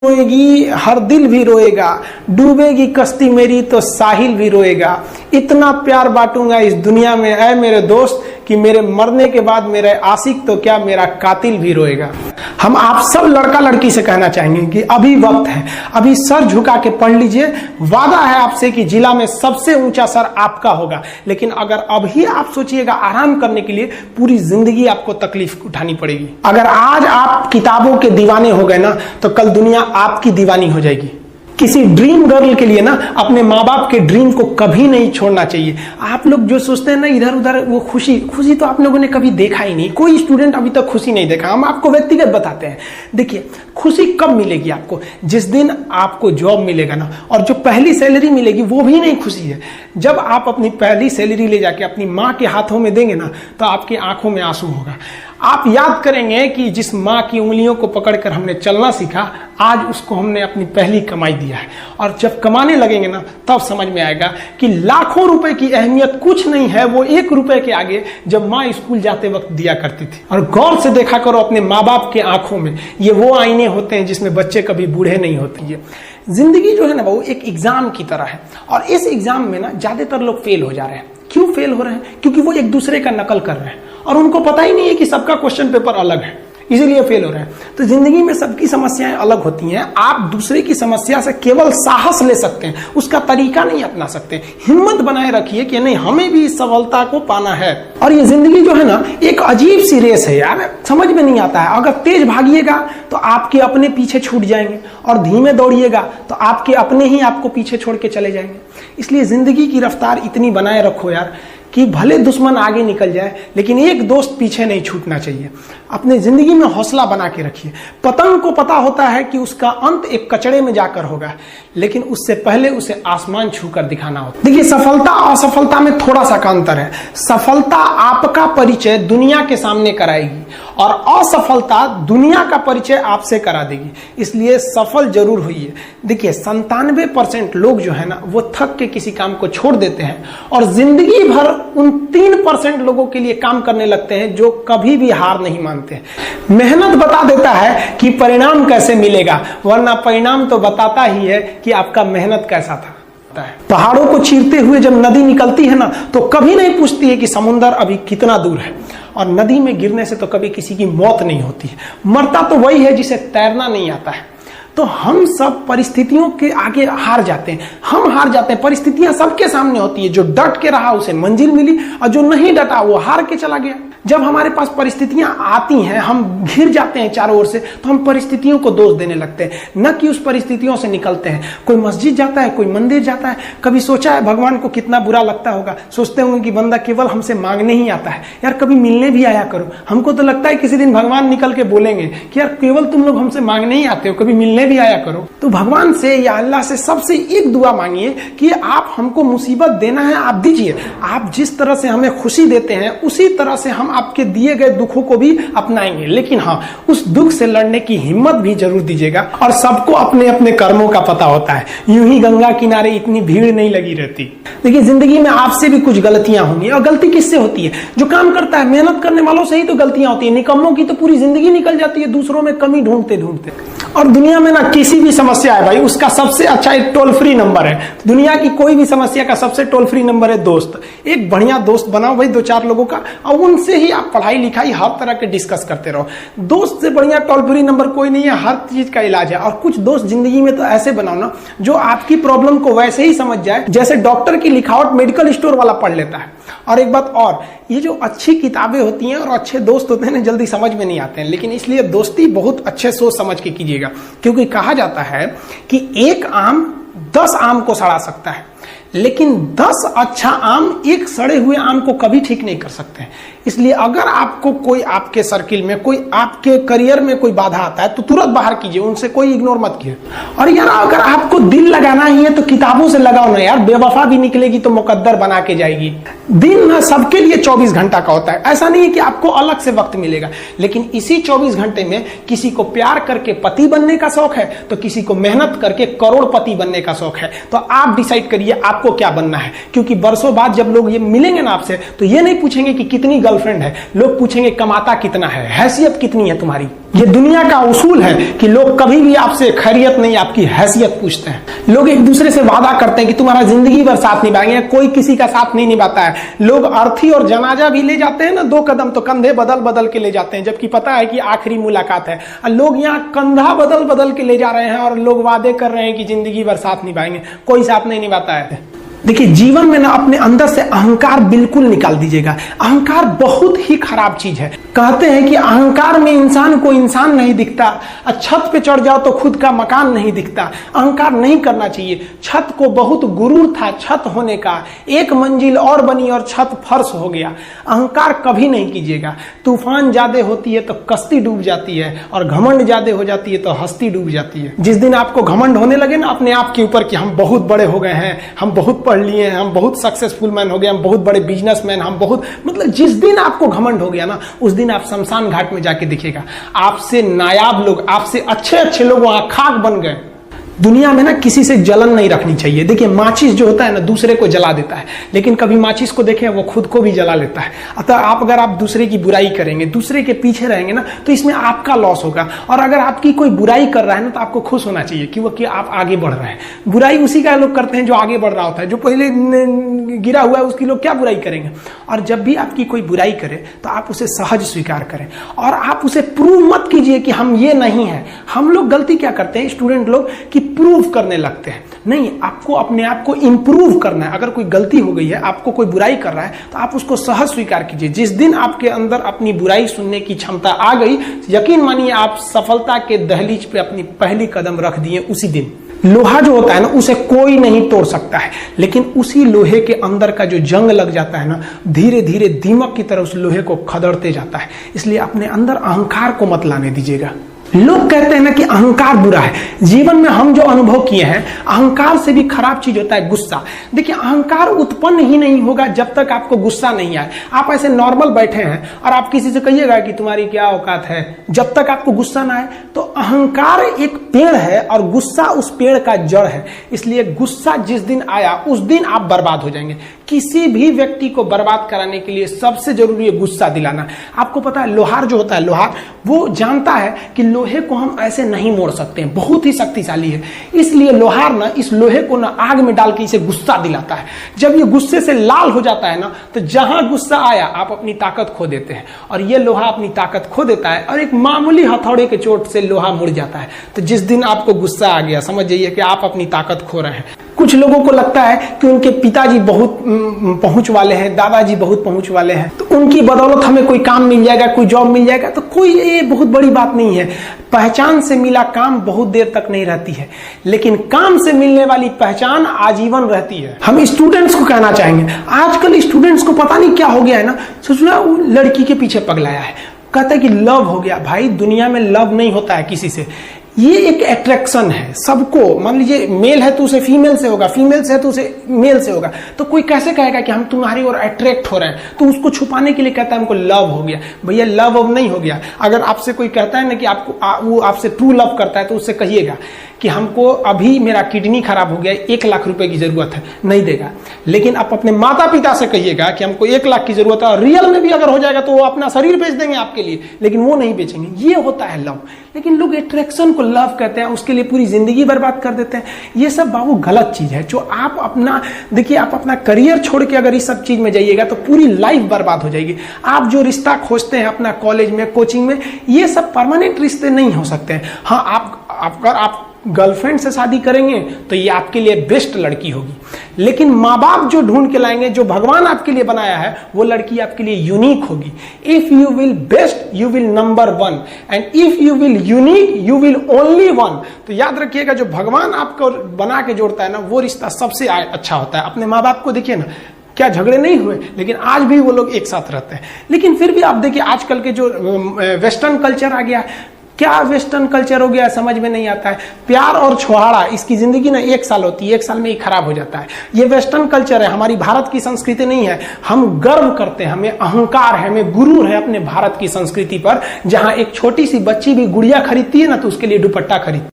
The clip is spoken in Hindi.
रोएगी हर दिल भी रोएगा, डूबेगी कश्ती मेरी तो साहिल भी रोएगा। इतना प्यार बांटूंगा इस दुनिया में ऐ मेरे दोस्त कि मेरे मरने के बाद मेरे आशिक तो क्या मेरा कातिल भी रोएगा। हम आप सब लड़का लड़की से कहना चाहेंगे कि अभी वक्त है, अभी सर झुका के पढ़ लीजिए। वादा है आपसे कि जिला में सबसे ऊंचा सर आपका होगा, लेकिन अगर अभी आप सोचिएगा आराम करने के लिए, पूरी जिंदगी आपको तकलीफ उठानी पड़ेगी। अगर आज आप किताबों के दीवाने हो गए ना, तो कल दुनिया आपकी दीवानी हो जाएगी। किसी ड्रीम गर्ल के लिए ना अपने माँ बाप के ड्रीम को कभी नहीं छोड़ना चाहिए। आप लोग जो सोचते हैं ना इधर उधर, वो खुशी तो आप लोगों ने कभी देखा ही नहीं। कोई स्टूडेंट अभी तक खुशी नहीं देखा। हम आपको व्यक्तिगत बताते हैं। देखिए, खुशी कब मिलेगी आपको? जिस दिन आपको जॉब मिलेगा ना, और जो पहली सैलरी मिलेगी वो भी नहीं खुशी है। जब आप अपनी पहली सैलरी ले जाके अपनी माँ के हाथों में देंगे ना, तो आपकी आंखों में आंसू होगा। आप याद करेंगे कि जिस माँ की उंगलियों को पकड़कर हमने चलना सीखा, आज उसको हमने अपनी पहली कमाई दिया है। और जब कमाने लगेंगे ना, तब समझ में आएगा कि लाखों रुपए की अहमियत कुछ नहीं है वो 1 रुपए के आगे जब माँ स्कूल जाते वक्त दिया करती थी। और गौर से देखा करो अपने माँ बाप के आंखों में, ये वो आईने होते हैं जिसमें बच्चे कभी बूढ़े नहीं होते। ये जिंदगी जो है ना, वो एक एग्जाम की तरह है। और इस एग्जाम में ना ज्यादातर लोग फेल हो जा रहे हैं। क्यों फेल हो रहे हैं? क्योंकि वो एक दूसरे का नकल कर रहे हैं और उनको पता ही नहीं है कि सबका क्वेश्चन पेपर अलग है, इसीलिए फेल हो रहे हैं। तो जिंदगी में सबकी समस्याएं अलग होती हैं। आप दूसरे की समस्या से केवल साहस ले सकते हैं, उसका तरीका नहीं अपना सकते। हिम्मत बनाए रखिए कि नहीं, हमें भी इस सफलता को पाना है। और ये जिंदगी जो है ना, एक अजीब सी रेस है यार, समझ में नहीं आता है। अगर तेज भागिएगा तो आपके अपने पीछे छूट जाएंगे, और धीमे दौड़िएगा तो आपके अपने ही आपको पीछे छोड़ के चले जाएंगे। इसलिए जिंदगी की रफ्तार इतनी बनाए रखो यार कि भले दुश्मन आगे निकल जाए, लेकिन एक दोस्त पीछे नहीं छूटना चाहिए। अपने जिंदगी में हौसला बना के रखिए। पतंग को पता होता है कि उसका अंत एक कचड़े में जाकर होगा, लेकिन उससे पहले उसे आसमान छूकर दिखाना होता है। देखिए, सफलता और असफलता में थोड़ा सा अंतर है। सफलता आपका परिचय दुनिया के सामने कराएगी, और असफलता दुनिया का परिचय आपसे करा देगी। इसलिए सफल जरूर होइए। देखिए, 97% लोग जो है ना, वो थक के किसी काम को छोड़ देते हैं, और जिंदगी भर उन 3% लोगों के लिए काम करने लगते हैं जो कभी भी हार नहीं मानते। मेहनत बता देता है कि परिणाम कैसे मिलेगा, वरना परिणाम तो बताता ही है कि आपका मेहनत कैसा था। पहाड़ों को चीरते हुए जब नदी निकलती है ना, तो कभी नहीं पूछती है कि समुद्र अभी कितना दूर है। और नदी में गिरने से तो कभी किसी की मौत नहीं होती है। मरता तो वही है जिसे तैरना नहीं आता है। तो हम सब परिस्थितियों के आगे हार जाते हैं। हम हार जाते हैं। परिस्थितियां सबके सामने होती है। जो डट के रहा उसे मंजिल मिली, और जो नहीं डटा वो हार के चला गया। जब हमारे पास परिस्थितियां आती हैं, हम घिर जाते हैं चारों ओर से, तो हम परिस्थितियों को दोष देने लगते हैं, न कि उस परिस्थितियों से निकलते हैं। कोई मस्जिद जाता है, कोई मंदिर जाता है, कभी सोचा है भगवान को कितना बुरा लगता होगा? सोचते होंगे कि बंदा केवल हमसे मांगने ही आता है, यार कभी मिलने भी आया करो। हमको तो लगता है किसी दिन भगवान निकल के बोलेंगे कि यार केवल तुम लोग हमसे मांगने ही आते हो, कभी मिलने भी आया करो। तो भगवान से या अल्लाह से सबसे एक दुआ मांगिए कि आप हमको मुसीबत देना है, आप दीजिए। आप जिस तरह से हमें खुशी देते हैं, उसी तरह से हम आपके दिए गए दुखों को भी अपनाएंगे। लेकिन हाँ, उस दुख से लड़ने की हिम्मत भी जरूर दीजिएगा। और सबको अपने अपने कर्मों का पता होता है। यूं ही गंगा किनारे इतनी भीड़ नहीं लगी रहती। देखिए, जिंदगी में आपसे भी कुछ गलतियां होंगी। और गलती किससे होती है? जो काम करता है, मेहनत करने वालों से ही तो गलतियां होती है। निकम्मों की तो पूरी जिंदगी निकल जाती है दूसरों में कमी ढूंढते ढूंढते। और दुनिया में ना किसी भी समस्या है भाई, उसका सबसे अच्छा एक टोल फ्री नंबर है। दुनिया की कोई भी समस्या का सबसे टोल फ्री नंबर है दोस्त। एक बढ़िया दोस्त बनाओ भाई, 2-4 लोगों का, और उनसे ही आप पढ़ाई लिखाई हर तरह के डिस्कस करते रहो। दोस्त से बढ़िया टोल फ्री नंबर कोई नहीं है। हर चीज का इलाज है। और कुछ दोस्त जिंदगी में तो ऐसे बनाओ ना, जो आपकी प्रॉब्लम को वैसे ही समझ जाए जैसे डॉक्टर की लिखावट मेडिकल स्टोर वाला पढ़ लेता है। और एक बात और, ये जो अच्छी किताबें होती हैं और अच्छे दोस्त होते हैं ना, जल्दी समझ में नहीं आते हैं। लेकिन इसलिए दोस्ती बहुत अच्छे सोच समझ के कीजिएगा, क्योंकि कहा जाता है कि एक आम 10 आम को सड़ा सकता है, लेकिन 10 अच्छा आम एक सड़े हुए आम को कभी ठीक नहीं कर सकते। इसलिए अगर आपको कोई आपके सर्किल में, कोई आपके करियर में कोई बाधा आता है, तो तुरंत बाहर कीजिए, उनसे कोई इग्नोर मत कीजिए। और यार, अगर आपको दिल लगाना ही है तो किताबों से लगाओ ना यार। बेवफा भी निकलेगी तो मुकद्दर बना के जाएगी। दिन ना सबके लिए 24 घंटा का होता है। ऐसा नहीं है कि आपको अलग से वक्त मिलेगा, लेकिन इसी 24 घंटे में किसी को प्यार करके पति बनने का शौक है, तो किसी को मेहनत करके करोड़पति बनने का शौक है। तो आप डिसाइड करिए ये आपको क्या बनना है, क्योंकि बरसों बाद जब लोग ये मिलेंगे ना आपसे तो ये नहीं पूछेंगे कि कितनी गर्लफ्रेंड है, लोग पूछेंगे कमाता कितना है, हैसियत कितनी है तुम्हारी। ये दुनिया का उसूल है कि लोग कभी भी आपसे खैरियत नहीं आपकी हैसियत पूछते हैं। लोग एक दूसरे से वादा करते हैं कि तुम्हारा जिंदगी भर साथ निभाएंगे, कोई किसी का साथ नहीं निभाता है। लोग अर्थी और जनाजा भी ले जाते हैं ना 2 कदम तो कंधे बदल बदल के ले जाते हैं, जबकि पता है कि आखिरी मुलाकात है। और लोग यहाँ कंधा बदल बदल के ले जा रहे हैं और लोग वादे कर रहे हैं कि जिंदगी भर साथ निभाएंगे, कोई साथ नहीं निभाता है। देखिए जीवन में ना अपने अंदर से अहंकार बिल्कुल निकाल दीजिएगा। अहंकार बहुत ही खराब चीज है। कहते हैं कि अहंकार में इंसान को इंसान नहीं दिखता, छत पे चढ़ जाओ तो खुद का मकान नहीं दिखता। अहंकार नहीं करना चाहिए। छत को बहुत गुरूर था छत होने का, 1 मंजिल और बनी और छत फर्श हो गया। अहंकार कभी नहीं कीजिएगा। तूफान ज्यादा होती है तो कश्ती डूब जाती है, और घमंड ज्यादा हो जाती है तो हस्ती डूब जाती है। जिस दिन आपको घमंड होने लगे ना अपने आप के ऊपर कि हम बहुत बड़े हो गए हैं, हम बहुत पढ़ लिए हैं, हम बहुत सक्सेसफुल मैन हो गए, हम बहुत बड़े बिजनेसमैन, हम बहुत, मतलब जिस दिन आपको घमंड हो गया ना उस दिन आप शमशान घाट में जाके दिखेगा आपसे नायाब लोग, आपसे अच्छे अच्छे लोग वहां खाक बन गए। दुनिया में ना किसी से जलन नहीं रखनी चाहिए। देखिए माचिस जो होता है ना दूसरे को जला देता है, लेकिन कभी माचिस को देखें वो खुद को भी जला लेता है। अतः अगर आप दूसरे की बुराई करेंगे, दूसरे के पीछे रहेंगे ना तो इसमें आपका लॉस होगा। और अगर आपकी कोई बुराई कर रहा है ना तो आपको खुश होना चाहिए कि आप आगे बढ़ रहे हैं। बुराई उसी का लोग करते हैं जो आगे बढ़ रहा होता है, जो पहले गिरा हुआ है उसकी लोग क्या बुराई करेंगे। और जब भी आपकी कोई बुराई करे तो आप उसे सहज स्वीकार करें, और आप उसे प्रूव मत कीजिए कि हम ये नहीं है। हम लोग गलती क्या करते हैं स्टूडेंट लोग कि प्रूव करने लगते हैं। नहीं, आपको अपने आप को इंप्रूव करना है। अगर कोई गलती हो गई है, आपको कोई बुराई कर रहा है तो आप उसको सहज स्वीकार कीजिए। जिस दिन आपके अंदर अपनी बुराई सुनने की क्षमता आ गई, यकीन मानिए आप सफलता के दहलीज पे अपनी पहली कदम रख दिए उसी दिन। लोहा जो होता है ना उसे कोई नहीं तोड़ सकता है, लेकिन उसी लोहे के अंदर का जो जंग लग जाता है ना धीरे धीरे दीमक की तरह उस लोहे को खदड़ते जाता है। इसलिए अपने अंदर अहंकार को मत लाने दीजिएगा। लोग कहते हैं ना कि अहंकार बुरा है। जीवन में हम जो अनुभव किए हैं, अहंकार से भी खराब चीज होता है गुस्सा। देखिए अहंकार उत्पन्न ही नहीं होगा जब तक आपको गुस्सा नहीं आए। आप ऐसे नॉर्मल बैठे हैं और आप किसी से कहिएगा कि तुम्हारी क्या औकात है, जब तक आपको गुस्सा ना आए। तो अहंकार एक पेड़ है और गुस्सा उस पेड़ का जड़ है। इसलिए गुस्सा जिस दिन आया उस दिन आप बर्बाद हो जाएंगे। किसी भी व्यक्ति को बर्बाद कराने के लिए सबसे जरूरी है गुस्सा दिलाना। आपको पता है लोहार जो होता है, लोहार वो जानता है कि लोहे को हम ऐसे नहीं मोड़ सकते हैं, बहुत ही शक्तिशाली है। इसलिए लोहार ना इस लोहे को ना आग में डाल के इसे गुस्सा दिलाता है। जब ये गुस्से से लाल हो जाता है ना तो जहां गुस्सा आया आप अपनी ताकत खो देते हैं, और ये लोहा अपनी ताकत खो देता है और एक मामूली हथौड़े के चोट से लोहा मुड़ जाता है। तो जिस दिन आपको गुस्सा आ गया समझ जाइए कि आप अपनी ताकत खो रहे हैं। कुछ लोगों को लगता है कि उनके पिताजी बहुत पहुंच वाले हैं, दादाजी बहुत पहुंच वाले हैं, तो उनकी बदौलत हमें कोई काम मिल जाएगा, कोई जॉब मिल जाएगा। तो कोई ये बहुत बड़ी बात नहीं है। पहचान से मिला काम बहुत देर तक नहीं रहती है, लेकिन काम से मिलने वाली पहचान आजीवन रहती है। हम स्टूडेंट्स को कहना चाहेंगे, आजकल स्टूडेंट्स को पता नहीं क्या हो गया है ना, सोचना वो लड़की के पीछे पगलाया है, कहता है कि लव हो गया। भाई दुनिया में लव नहीं होता है किसी से, ये एक अट्रैक्शन है सबको। मान लीजिए मेल है तो उसे फीमेल से होगा, फीमेल से है तो उसे मेल से होगा। तो कोई कैसे कहेगा कि हम तुम्हारी ओर अट्रैक्ट हो रहे हैं, तो उसको छुपाने के लिए कहता है हमको लव हो गया। भैया लव अब नहीं हो गया। अगर आपसे कोई कहता है ना कि आपको वो आपसे ट्रू लव करता है तो उससे कहिएगा कि हमको अभी मेरा किडनी खराब हो गया, 1 लाख रुपए की जरूरत है, नहीं देगा। लेकिन आप अपने माता पिता से कहिएगा कि हमको 1 लाख की जरूरत है, और रियल में भी अगर हो जाएगा तो वो अपना शरीर बेच देंगे आपके लिए, लेकिन वो नहीं बेचेंगे। ये होता है लव। लेकिन लोग अट्रैक्शन को लव कहते हैं, उसके लिए पूरी जिंदगी बर्बाद कर देते हैं। ये सब बाबू गलत चीज है। जो आप अपना देखिए, आप अपना करियर छोड़ के अगर इस सब चीज में जाइएगा तो पूरी लाइफ बर्बाद हो जाएगी। आप जो रिश्ता खोजते हैं अपना कॉलेज में, कोचिंग में, ये सब परमानेंट रिश्ते नहीं हो सकते हैं। हाँ, आप गर्लफ्रेंड से शादी करेंगे तो ये आपके लिए बेस्ट लड़की होगी, लेकिन माँ बाप जो ढूंढ के लाएंगे, जो भगवान आपके लिए बनाया है, वो लड़की आपके लिए यूनिक होगी। If you will best you will number 1, and if you will unique you will only 1। तो याद रखिएगा, जो भगवान आपको बना के जोड़ता है ना वो रिश्ता सबसे अच्छा होता है। अपने माँ बाप को देखिए ना, क्या झगड़े नहीं हुए, लेकिन आज भी वो लोग एक साथ रहते हैं। लेकिन फिर भी आप देखिए आजकल के जो वेस्टर्न कल्चर आ गया, क्या वेस्टर्न कल्चर हो गया समझ में नहीं आता है। प्यार और छुहाड़ा, इसकी जिंदगी ना 1 साल होती है, 1 साल में ही खराब हो जाता है। ये वेस्टर्न कल्चर है, हमारी भारत की संस्कृति नहीं है। हम गर्व करते हैं, हमें अहंकार है, हमें गुरूर है अपने भारत की संस्कृति पर। जहां एक छोटी सी बच्ची भी गुड़िया खरीदती है ना तो उसके लिए दुपट्टा खरीदती है।